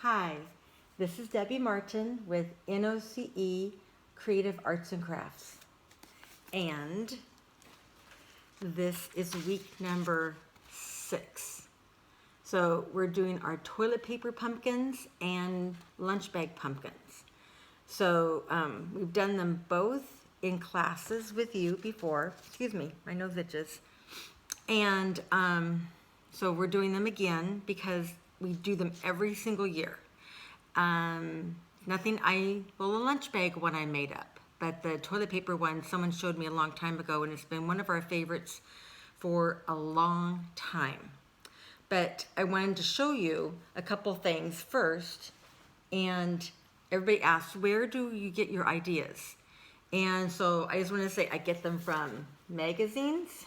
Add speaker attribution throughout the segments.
Speaker 1: Hi, this is Debbie Martin with NOCE Creative Arts and Crafts. And this is week number 6. So we're doing our toilet paper pumpkins and lunch bag pumpkins. So we've done them both in classes with you before. Excuse me, my nose itches. And so we're doing them again because we do them every single year. The lunch bag one I made up, but the toilet paper one someone showed me a long time ago, and it's been one of our favorites for a long time. But I wanted to show you a couple things first, and everybody asks, where do you get your ideas? And so I just want to say I get them from magazines.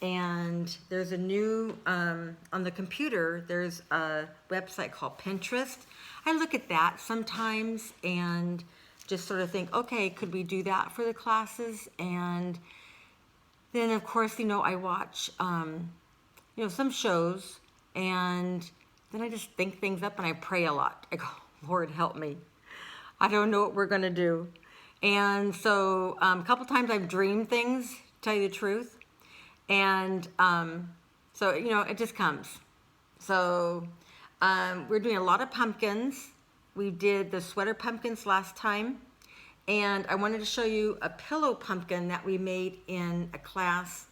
Speaker 1: And there's a new, on the computer, there's a website called Pinterest. I look at that sometimes and just sort of think, okay, could we do that for the classes? And then, of course, I watch, some shows, and then I just think things up and I pray a lot. I go, Lord, help me. I don't know what we're going to do. And so a couple times I've dreamed things, to tell you the truth. And so it just comes. So we're doing a lot of pumpkins. We did the sweater pumpkins last time. And I wanted to show you a pillow pumpkin that we made in a class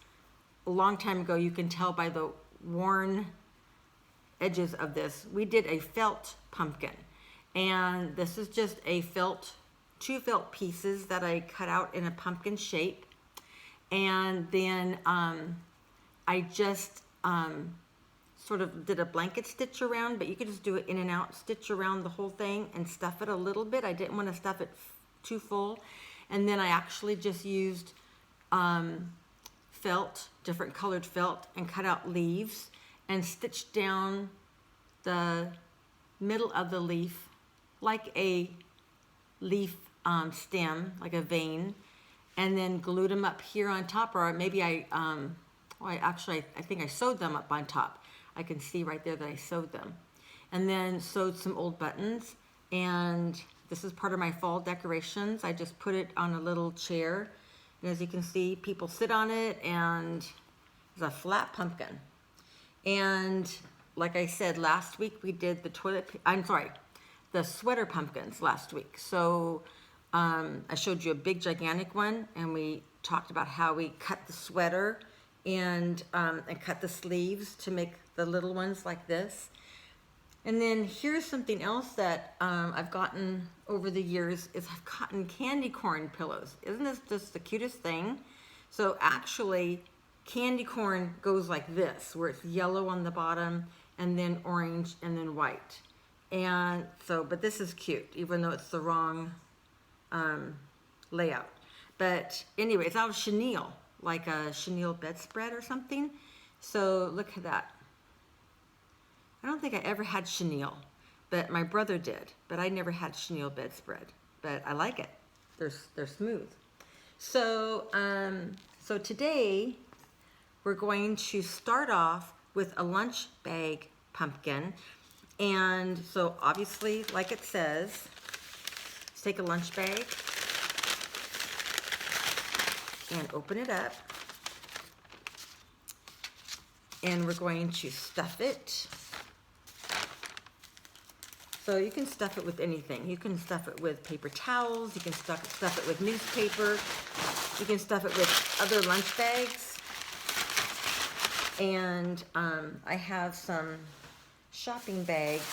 Speaker 1: a long time ago. You can tell by the worn edges of this. We did a felt pumpkin. And this is just two felt pieces that I cut out in a pumpkin shape. And then I just sort of did a blanket stitch around, but you could just do it in and out, stitch around the whole thing and stuff it a little bit. I didn't want to stuff it too full. And then I actually just used felt, different colored felt, and cut out leaves and stitched down the middle of the leaf like a leaf stem, like a vein, and then glued them up here on top, or maybe I think I sewed them up on top. I can see right there that I sewed them. And then sewed some old buttons, and this is part of my fall decorations. I just put it on a little chair, and as you can see, people sit on it, and it's a flat pumpkin. And like I said, last week we did the sweater pumpkins last week. So I showed you a big gigantic one, and we talked about how we cut the sweater and cut the sleeves to make the little ones like this. And then here's something else that I've gotten over the years is I've gotten candy corn pillows. Isn't this just the cutest thing? So actually candy corn goes like this, where it's yellow on the bottom and then orange and then white. And so, but this is cute, even though it's the wrong layout. But anyway, it's out of chenille, like a chenille bedspread or something. So look at that. I don't think I ever had chenille, but my brother did. But I never had chenille bedspread. But I like it. They're smooth. So so today we're going to start off with a lunch bag pumpkin. And so obviously, like it says, let's take a lunch bag and open it up. And we're going to stuff it. So you can stuff it with anything. You can stuff it with paper towels. You can stuff it with newspaper. You can stuff it with other lunch bags. And I have some shopping bags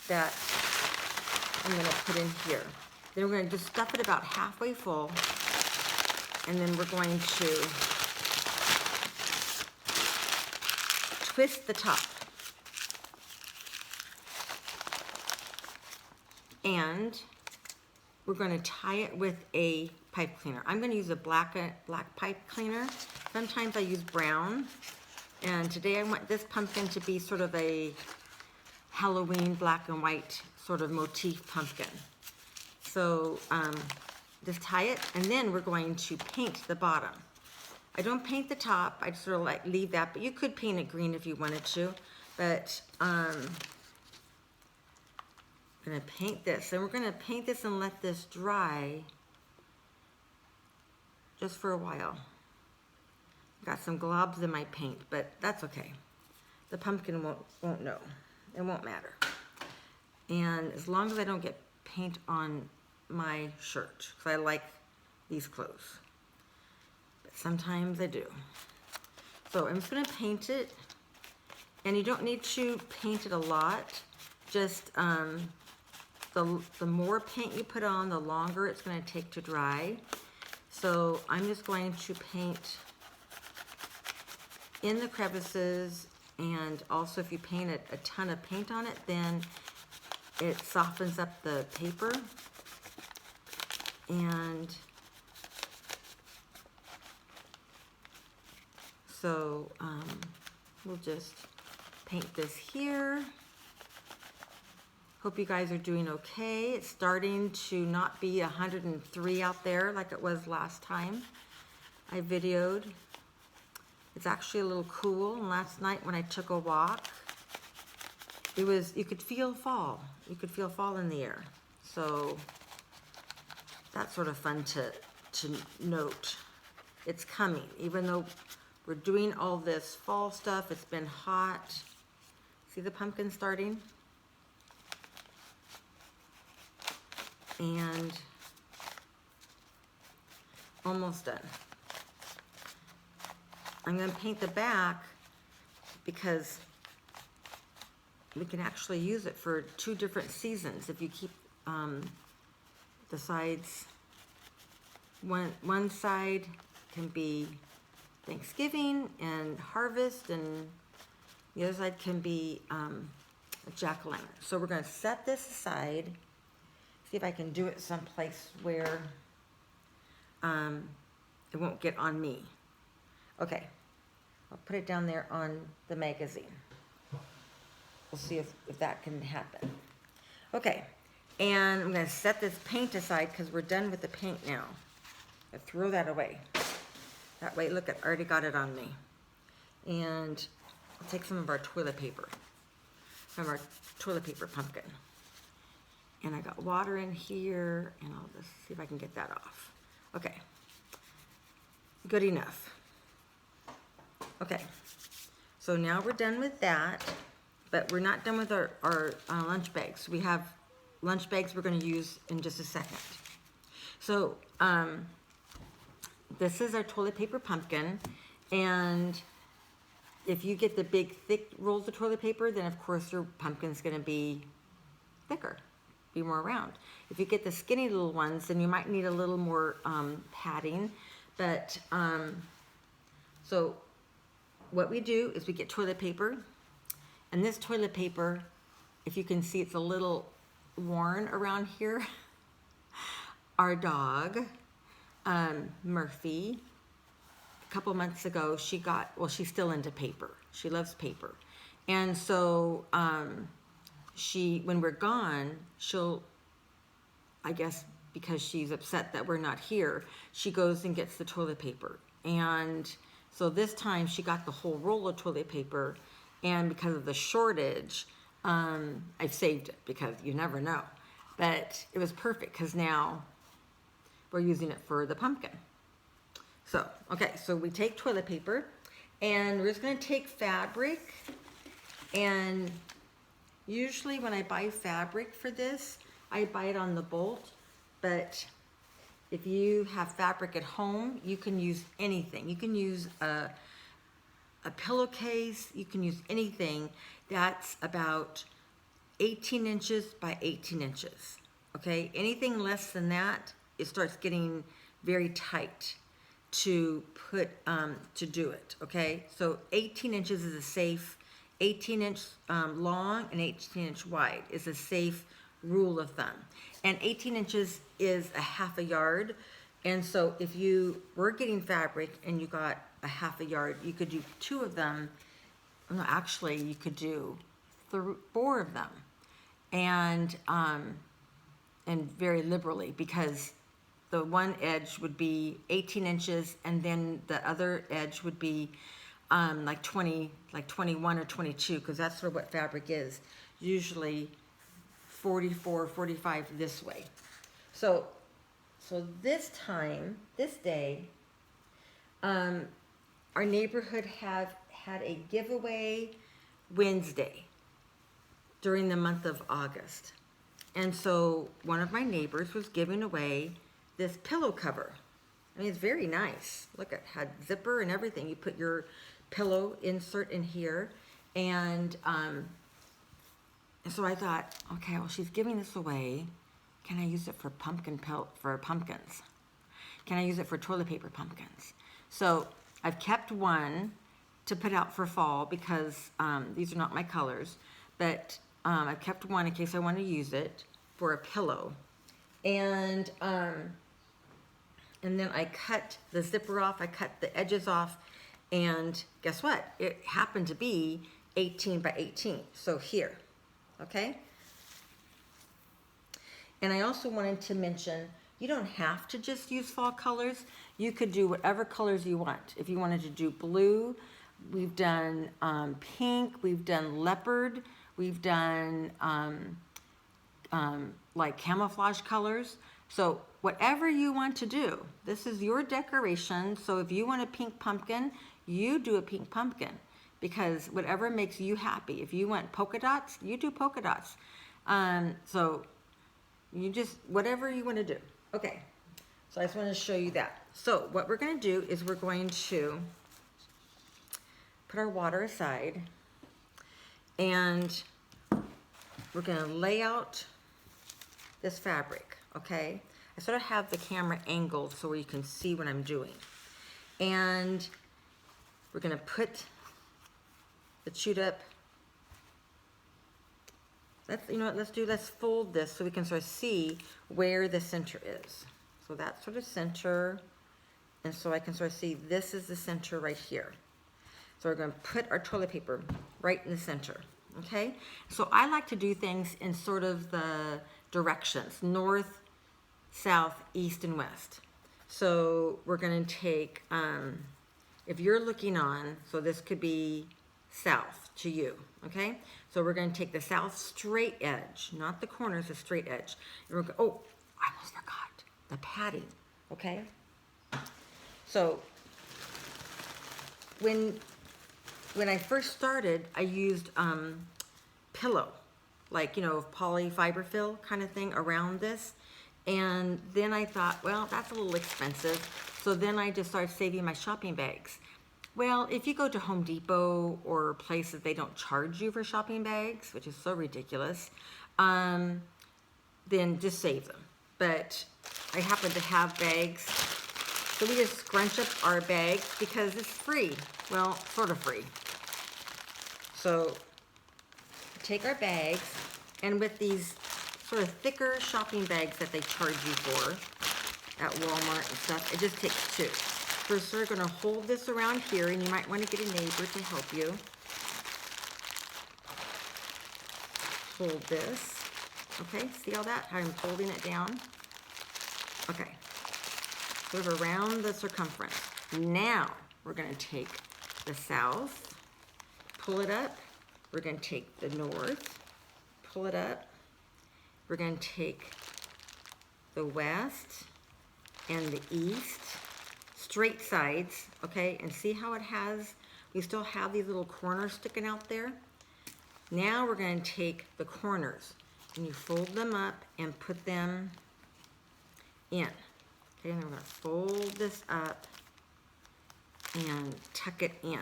Speaker 1: that I'm going to put in here. Then we're going to just stuff it about halfway full, and then we're going to twist the top. And we're going to tie it with a pipe cleaner. I'm going to use a black pipe cleaner. Sometimes I use brown. And today I want this pumpkin to be sort of a Halloween black and white sort of motif pumpkin. So just tie it, and then we're going to paint the bottom. I don't paint the top, I sort of leave that, but you could paint it green if you wanted to. But gonna paint this, and we're gonna paint this and let this dry just for a while. Got some globs in my paint, but that's okay. The pumpkin won't know. It won't matter. And as long as I don't get paint on my shirt, because I like these clothes. But sometimes I do. So I'm just gonna paint it, and you don't need to paint it a lot. Just the more paint you put on, the longer it's gonna take to dry. So I'm just going to paint in the crevices, and also if you paint a ton of paint on it, then it softens up the paper. And so we'll just paint this here. Hope you guys are doing okay. It's starting to not be 103 out there like it was last time I videoed. It's actually a little cool. And last night when I took a walk, it was, you could feel fall. You could feel fall in the air. So that's sort of fun to note. It's coming. Even though we're doing all this fall stuff, it's been hot. See the pumpkin starting? And almost done. I'm going to paint the back because we can actually use it for 2 different seasons if you keep the sides. One side can be Thanksgiving and harvest, and the other side can be a jack-o'-lantern. So we're going to set this aside. See if I can do it someplace where it won't get on me. Okay, I'll put it down there on the magazine. We'll see if that can happen. Okay, and I'm going to set this paint aside because we're done with the paint now. I throw that away. That way, look, I already got it on me. And I'll take some of our toilet paper, from our toilet paper pumpkin. And I got water in here, and I'll just see if I can get that off. Okay, good enough. Okay, so now we're done with that, but we're not done with our lunch bags. We have lunch bags we're going to use in just a second. So this is our toilet paper pumpkin, and if you get the big thick rolls of toilet paper, then of course your pumpkin's going to be thicker, be more round. If you get the skinny little ones, then you might need a little more padding. But so what we do is we get toilet paper, and this toilet paper, if you can see, it's a little worn around here. Our dog, Murphy, a couple months ago, she got, well, she's still into paper. She loves paper. And so when we're gone, she'll, I guess because she's upset that we're not here, she goes and gets the toilet paper. And so this time she got the whole roll of toilet paper, and because of the shortage, I've saved it because you never know. But it was perfect because now we're using it for the pumpkin. So, okay, so we take toilet paper, and we're just gonna take fabric, and usually when I buy fabric for this, I buy it on the bolt, but if you have fabric at home, you can use anything. You can use a pillowcase, you can use anything that's about 18 inches by 18 inches, okay? Anything less than that, it starts getting very tight to put, to do it, okay? So 18 inches is a safe, 18-inch long and 18-inch wide is a safe rule of thumb. And 18 inches is a half a yard. And so if you were getting fabric and you got a half a yard, you could do 2 of them. No, actually, you could do 4 of them. And very liberally, because the one edge would be 18 inches, and then the other edge would be like 21 or 22, because that's sort of what fabric is. Usually 44, 45 this way. So this time, this day, our neighborhood had a giveaway Wednesday during the month of August. And so one of my neighbors was giving away this pillow cover. I mean, it's very nice. Look, it had zipper and everything. You put your pillow insert in here. And so I thought, okay, well, she's giving this away. Can I use it for pumpkins? Can I use it for toilet paper pumpkins? So I've kept one to put out for fall because these are not my colors. But I've kept one in case I want to use it for a pillow. And then I cut the zipper off, I cut the edges off, and guess what? It happened to be 18 by 18, so here, okay? And I also wanted to mention, you don't have to just use fall colors. You could do whatever colors you want. If you wanted to do blue, we've done pink, we've done leopard, we've done like camouflage colors. So whatever you want to do, this is your decoration. So if you want a pink pumpkin, you do a pink pumpkin, because whatever makes you happy. If you want polka dots, you do polka dots. So you just, whatever you want to do. Okay, so I just want to show you that. So what we're going to do is we're going to put our water aside, and we're going to lay out this fabric, okay? I sort of have the camera angled so where you can see what I'm doing. And we're gonna put the chewed up, let's fold this so we can sort of see where the center is. So that's sort of center, and so I can sort of see this is the center right here. So we're gonna put our toilet paper right in the center, okay? So I like to do things in sort of the directions, north, south, east, and west. So we're going to take, if you're looking on, so this could be south to you, okay? So we're going to take the south straight edge, not the corners, the straight edge. And we're oh, I almost forgot the padding, okay? So when I first started, I used pillow, like, polyfiber fill kind of thing around this. And then I thought, well, that's a little expensive. So then I just started saving my shopping bags. Well, if you go to Home Depot or places, they don't charge you for shopping bags, which is so ridiculous, then just save them. But I happen to have bags. So we just scrunch up our bags because it's free. Well, sort of free. So take our bags, and with these sort of thicker shopping bags that they charge you for at Walmart and stuff, it just takes two. First, we're going to hold this around here, and you might want to get a neighbor to help you. Hold this. Okay, see all that? How I'm holding it down? Okay. Sort of around the circumference. Now, we're going to take the south, pull it up. We're going to take the north, pull it up. We're going to take the west and the east, straight sides, okay? And see how it has, we still have these little corners sticking out there? Now we're going to take the corners, and you fold them up and put them in. Okay, and then we're going to fold this up and tuck it in.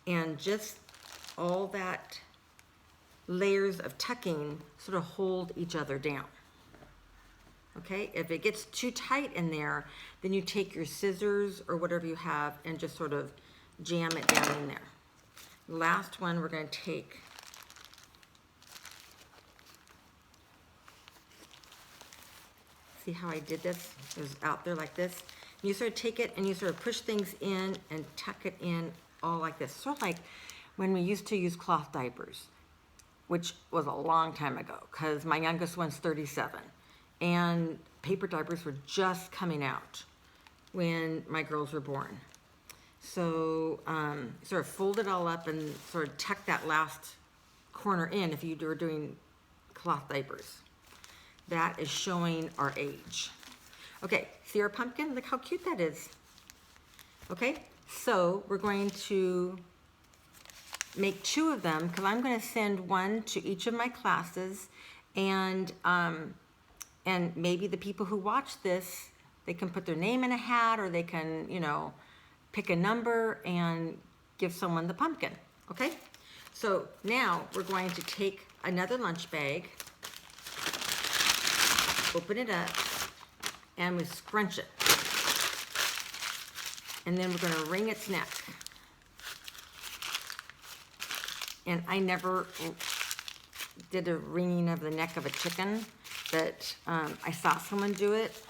Speaker 1: And just all that layers of tucking sort of hold each other down. Okay, if it gets too tight in there, then you take your scissors or whatever you have and just sort of jam it down in there. Last one, we're going to take see how I did this? It was out there like this. And you sort of take it and you sort of push things in and tuck it in all like this. Sort of like when we used to use cloth diapers, which was a long time ago because my youngest one's 37. And paper diapers were just coming out when my girls were born. So sort of fold it all up and sort of tuck that last corner in if you were doing cloth diapers. That is showing our age. Okay, see our pumpkin? Look how cute that is. Okay, so we're going to make 2 of them because I'm going to send one to each of my classes, and maybe the people who watch this, they can put their name in a hat, or they can, you know, pick a number and give someone the pumpkin. Okay, so now we're going to take another lunch bag, open it up, and we scrunch it. And then we're going to wring its neck. And I never did a wringing of the neck of a chicken, but I saw someone do it,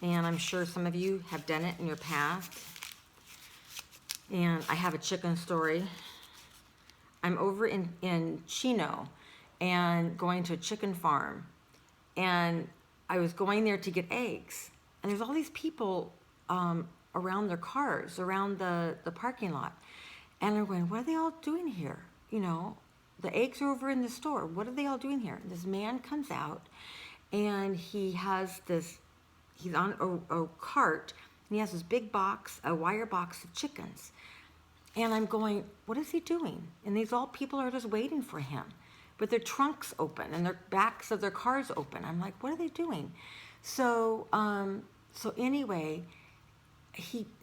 Speaker 1: and I'm sure some of you have done it in your past. And I have a chicken story. I'm over in Chino and going to a chicken farm, and I was going there to get eggs, and there's all these people around their cars, around the parking lot. And I'm going, what are they all doing here? You know, the eggs are over in the store. What are they all doing here? And this man comes out, and he has this, he's on a cart, and he has this big box, a wire box of chickens. And I'm going, what is he doing? And these all people are just waiting for him, with their trunks open and their backs of their cars open. I'm like, what are they doing? So, anyway,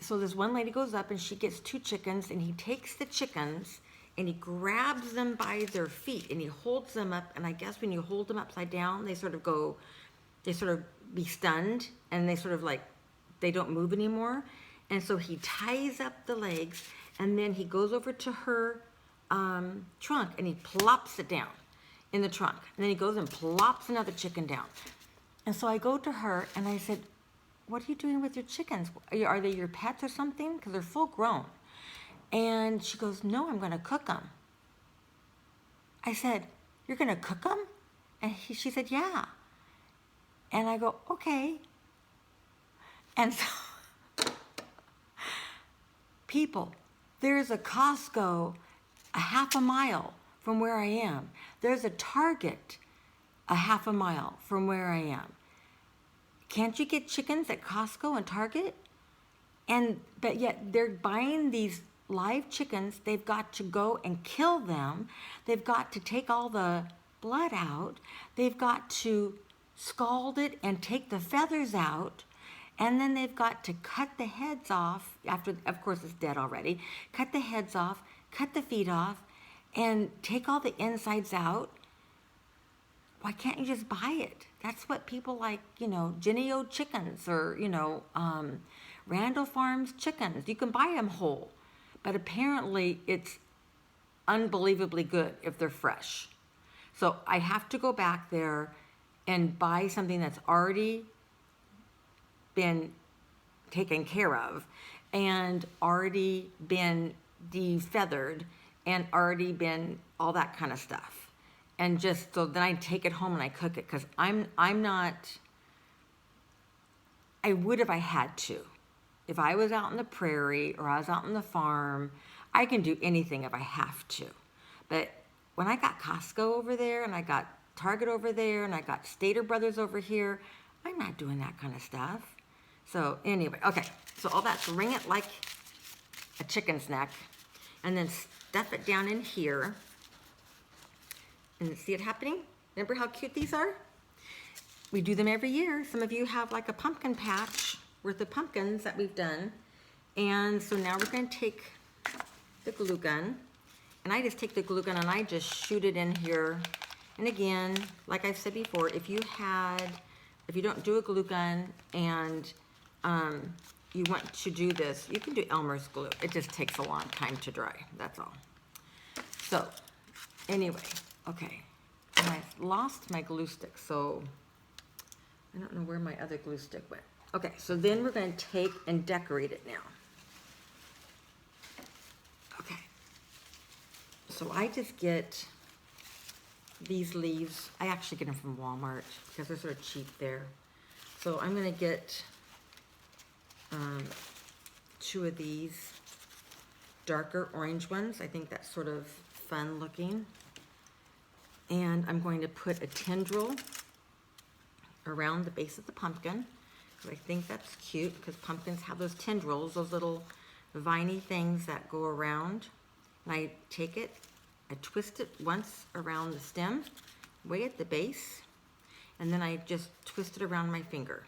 Speaker 1: so this one lady goes up and she gets 2 chickens, and he takes the chickens and he grabs them by their feet and he holds them up. And I guess when you hold them upside down, they sort of be stunned, and they sort of like, they don't move anymore. And so he ties up the legs, and then he goes over to her trunk and he plops it down in the trunk. And then he goes and plops another chicken down. And so I go to her and I said, what are you doing with your chickens? Are they your pets or something? Because they're full grown. And she goes, no, I'm going to cook them. I said, you're going to cook them? And she said, yeah. And I go, okay. And so, people, there's a Costco a half a mile from where I am. There's a Target a half a mile from where I am. Can't you get chickens at Costco and Target? But yet they're buying these live chickens. They've got to go and kill them. They've got to take all the blood out. They've got to scald it and take the feathers out. And then they've got to cut the heads off after, of course, it's dead already. Cut the heads off, cut the feet off, and take all the insides out. Why can't you just buy it? That's what people like, you know, Jenny O chickens, or, you know, Randall Farms chickens. You can buy them whole, but apparently it's unbelievably good if they're fresh. So I have to go back there and buy something that's already been taken care of and already been defeathered and already been all that kind of stuff. And just so then I take it home and I cook it, because I would if I had to. If I was out in the prairie or I was out on the farm, I can do anything if I have to. But when I got Costco over there, and I got Target over there, and I got Stater Brothers over here, I'm not doing that kind of stuff. So anyway, okay, so all that, wring it like a chicken's neck, and then stuff it down in here. And see it happening? Remember how cute these are? We do them every year. Some of you have like a pumpkin patch worth of pumpkins that we've done. And so now we're going to take the glue gun. And I just take the glue gun and I just shoot it in here. And again, like I've said before, if you don't do a glue gun and you want to do this, you can do Elmer's glue. It just takes a long time to dry, that's all. So, anyway, okay. And I lost my glue stick, so I don't know where my other glue stick went. Okay, so then we're going to take and decorate it now. Okay. So I just get these leaves. I actually get them from Walmart because they're sort of cheap there. So I'm going to get 2 of these darker orange ones. I think that's sort of fun looking. And I'm going to put a tendril around the base of the pumpkin. I think that's cute because pumpkins have those tendrils, those little viney things that go around. And I take it, I twist it once around the stem, way at the base, and then I just twist it around my finger.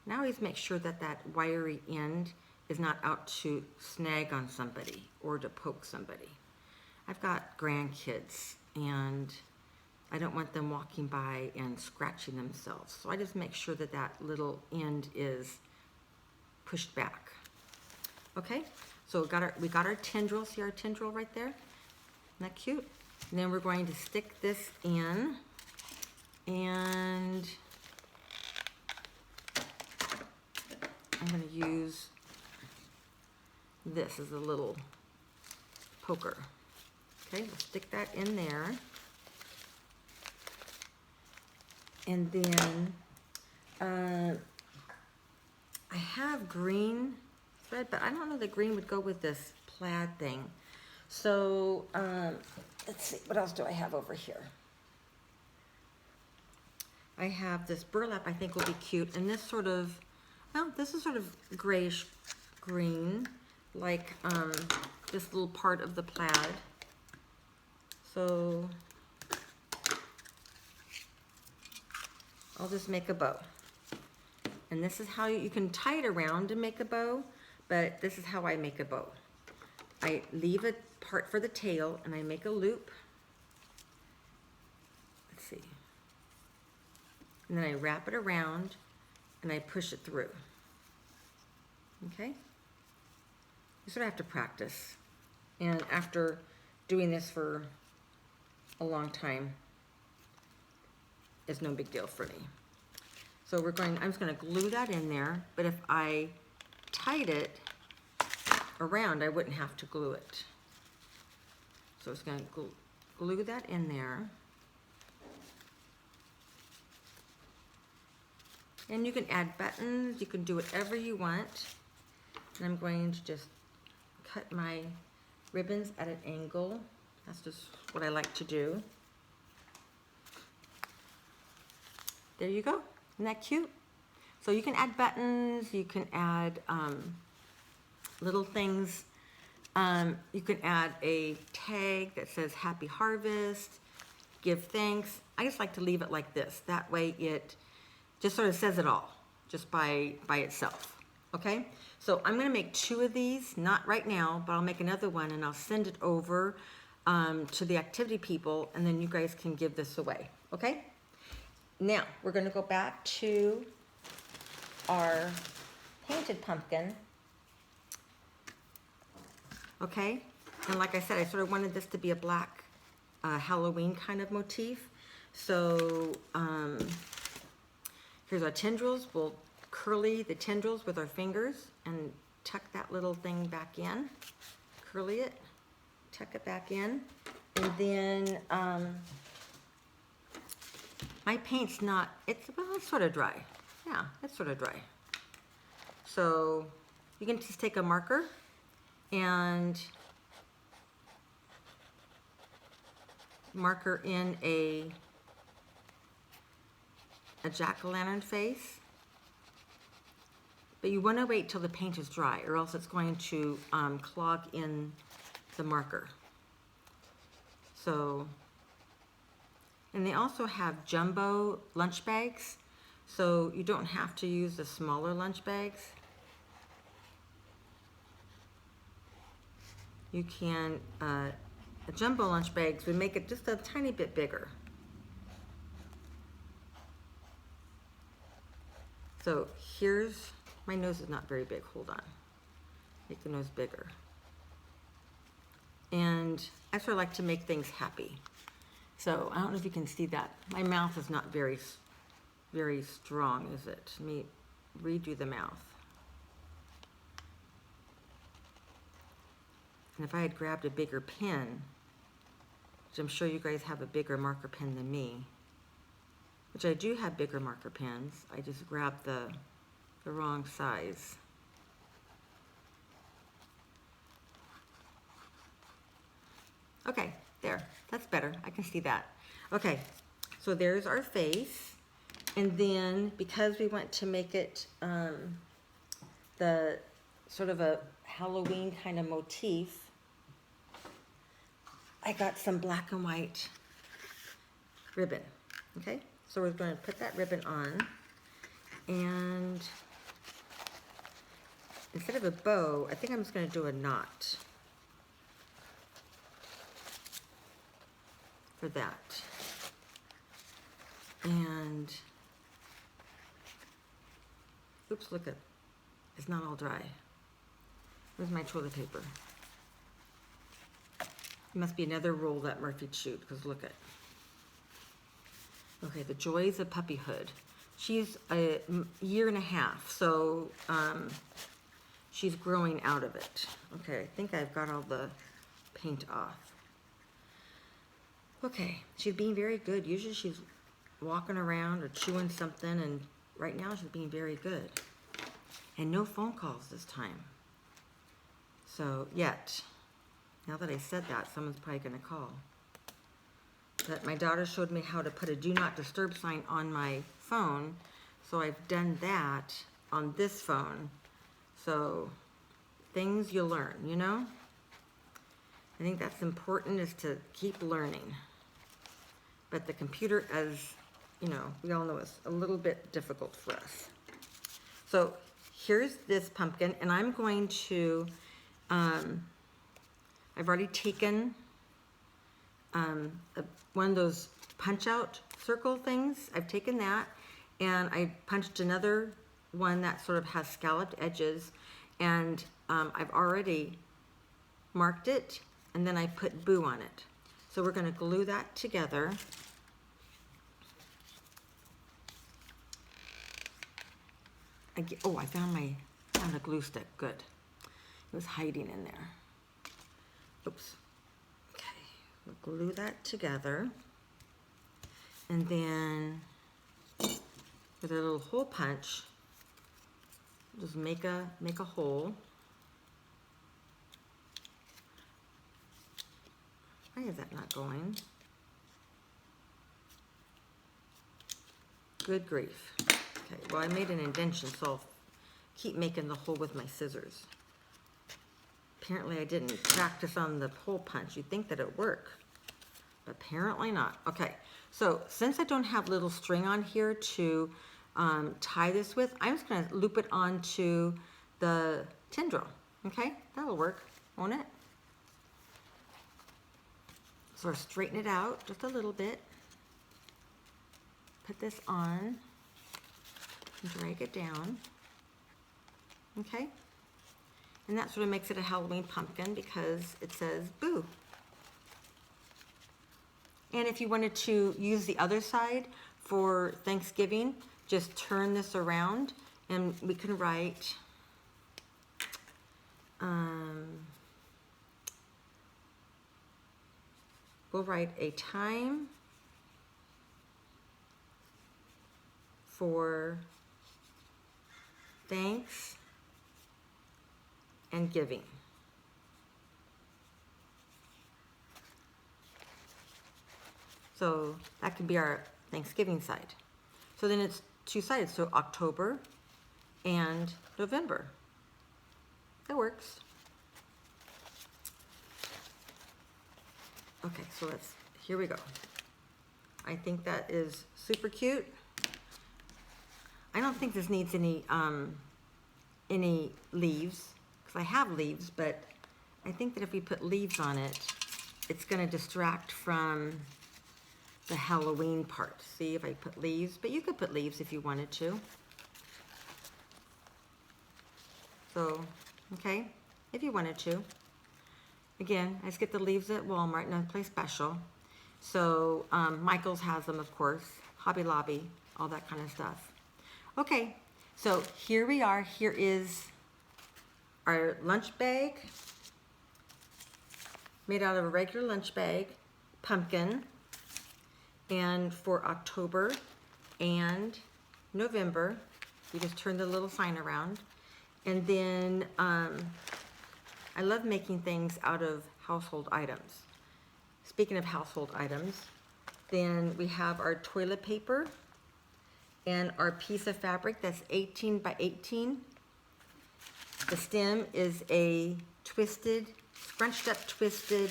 Speaker 1: Now I always make sure that that wiry end is not out to snag on somebody or to poke somebody. I've got grandkids and I don't want them walking by and scratching themselves. So I just make sure that that little end is pushed back. Okay, so we got our tendril. See our tendril right there? Isn't that cute? And then we're going to stick this in, and I'm going to use this as a little poker. Okay, we'll stick that in there. And then I have green thread, but I don't know that green would go with this plaid thing. So let's see, what else do I have over here? I have this burlap I think will be cute, and this sort of, well, this is sort of grayish green, like this little part of the plaid. So I'll just make a bow. And this is how you can tie it around to make a bow, but this is how I make a bow. I leave a part for the tail and I make a loop. Let's see. And then I wrap it around and I push it through. Okay? You sort of have to practice. And after doing this for a long time, it's no big deal for me. So I'm just going to glue that in there, but if I tied it around, I wouldn't have to glue it. So it's going to glue that in there. And you can add buttons, you can do whatever you want. And I'm going to just cut my ribbons at an angle. That's just what I like to do. There you go. Isn't that cute? So you can add buttons, you can add little things. You can add a tag that says Happy Harvest, give thanks. I just like to leave it like this. That way it just sort of says it all, just by itself. Okay? So I'm gonna make 2 of these, not right now, but I'll make another one and I'll send it over to the activity people, and then you guys can give this away. Okay? Now, we're going to go back to our painted pumpkin. Okay? And like I said, I sort of wanted this to be a black Halloween kind of motif. So here's our tendrils. We'll curly the tendrils with our fingers and tuck that little thing back in. Curly it, tuck it back in. And then my paint's not, it's sort of dry. Yeah, it's sort of dry. So you can just take a marker and marker in a jack-o'-lantern face. But you want to wait till the paint is dry, or else it's going to clog in the marker. So, and they also have jumbo lunch bags, so you don't have to use the smaller lunch bags. You can, the jumbo lunch bags would make it just a tiny bit bigger. So here's, my nose is not very big, hold on. Make the nose bigger. And I sort of like to make things happy. So I don't know if you can see that. My mouth is not very strong, is it? Let me redo the mouth. And if I had grabbed a bigger pen, which I'm sure you guys have a bigger marker pen than me, which I do have bigger marker pens, I just grabbed the wrong size. Okay, There, that's better. I can see that. Okay, so there's our face. And then because we want to make it the sort of a Halloween kind of motif, I got some black and white ribbon. Okay, so we're going to put that ribbon on, and instead of a bow, I think I'm just going to do a knot for that. And oops, look at, it's not all dry. Where's my toilet paper? It must be another roll that Murphy chewed, because look at. Okay, the joys of puppyhood. She's a year and a half, so she's growing out of it. Okay, I think I've got all the paint off. Okay, she's being very good. Usually she's walking around or chewing something, and right now she's being very good. And no phone calls this time. So, yet. Now that I said that, someone's probably going to call. But my daughter showed me how to put a do not disturb sign on my phone, so I've done that on this phone. So, things you learn, you know? I think that's important, is to keep learning. But the computer, as you know, we all know, is a little bit difficult for us. So, here's this pumpkin, and I'm going to, I've already taken one of those punch-out circle things. I've taken that, and I punched another one that sort of has scalloped edges, and I've already marked it, and then I put boo on it. So we're going to glue that together. I found a glue stick. Good. It was hiding in there. Oops. Okay, we'll glue that together. And then with a little hole punch, just make a hole. Why is that not going? Good grief. Okay, well, I made an indentation, so I'll keep making the hole with my scissors. Apparently I didn't practice on the hole punch. You'd think that it'd work, but apparently not. Okay, so since I don't have little string on here to tie this with, I'm just gonna loop it onto the tendril. Okay, that'll work, won't it? So straighten it out just a little bit. Put this on and drag it down. Okay? And that sort of makes it a Halloween pumpkin because it says boo. And if you wanted to use the other side for Thanksgiving, just turn this around and we can write we'll write a time for thanks and giving. So that could be our Thanksgiving side. So then it's two sides, so October and November. That works. Okay, so here we go. I think that is super cute. I don't think this needs any leaves, because I have leaves, but I think that if we put leaves on it, it's going to distract from the Halloween part. See if I put leaves, but you could put leaves if you wanted to. So, okay, if you wanted to. Again, I just get the leaves at Walmart and I play special. So, Michael's has them, of course, Hobby Lobby, all that kind of stuff. Okay, so here we are. Here is our lunch bag, made out of a regular lunch bag, pumpkin, and for October and November, you just turn the little sign around. And then I love making things out of household items. speaking of household items, then we have our toilet paper and our piece of fabric that's 18 by 18. The stem is a twisted, scrunched up twisted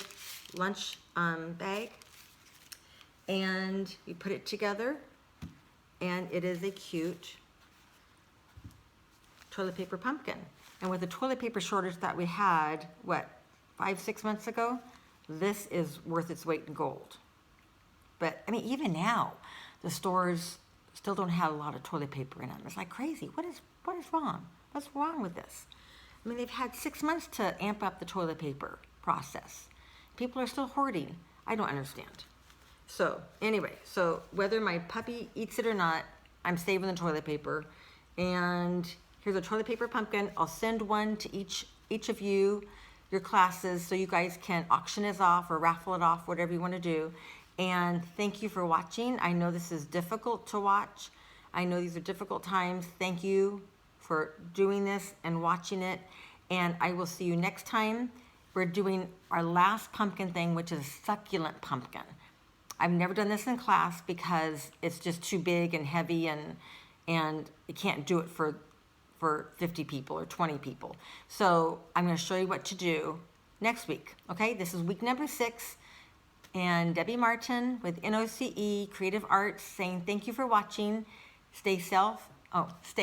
Speaker 1: lunch bag. And we put it together, and it is a cute toilet paper pumpkin. And with the toilet paper shortage that we had, what, 5-6 months ago, this is worth its weight in gold. But I mean, even now, the stores still don't have a lot of toilet paper in them. It's like crazy. What is wrong? What's wrong with this? I mean, they've had 6 months to amp up the toilet paper process. People are still hoarding. I don't understand. So anyway, so whether my puppy eats it or not, I'm saving the toilet paper. And here's a toilet paper pumpkin. I'll send one to each of you, your classes, so you guys can auction it off or raffle it off, whatever you want to do. And thank you for watching. I know this is difficult to watch. I know these are difficult times. Thank you for doing this and watching it. And I will see you next time. We're doing our last pumpkin thing, which is succulent pumpkin. I've never done this in class because it's just too big and heavy, and you can't do it for 50 people or 20 people. So I'm going to show you what to do next week. Okay, this is week number 6, and Debbie Martin with NOCE Creative Arts saying thank you for watching. Stay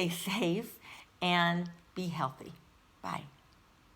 Speaker 1: safe and be healthy. Bye.